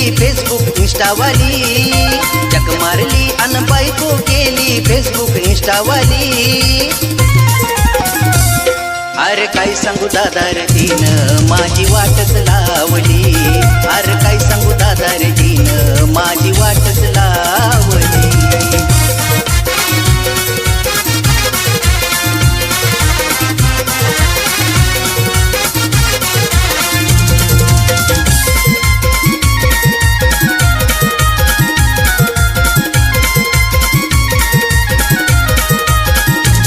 केली फेसबुक इंस्टावाली, जग मारली अन बायको केली फेसबुक इंस्टावाली। अरे काय सांगू दादा रे तिनं माझी वाटच लावली, अरे काय सांगू दादा रे तिनं माझी वाटच लावली।